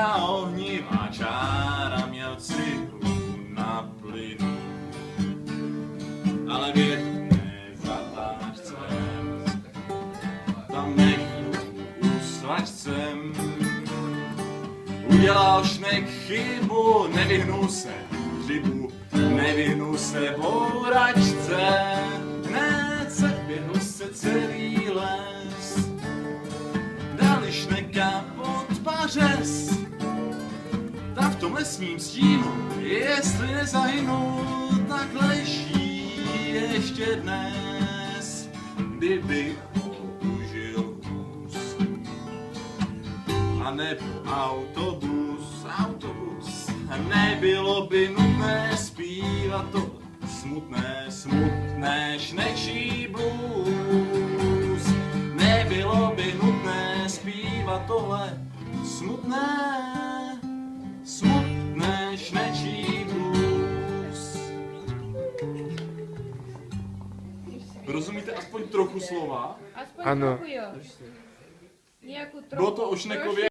Šneka ohnivá čára měl cihlu na plynu, ale v jedné zatáčce tam nechlu u svačcem udělal Šnek chybu, nevyhnul se hřibu, nevyhnul se bouračce, hned se běhl se celý les, dali Šneka pod pařez. Ta v tom lesním stínu, jestli nezahynul, tak leží ještě dnes, kdyby ho užil vůz. A nebo autobus, nebylo by nutné zpívat to smutné šnečí blues. Nebylo by nutné zpívat tohle smutné šnečí blues. Rozumíte aspoň trochu slova? Aspoň Ano. trochu jo. Nějakou trochu. Bylo to o Šnekově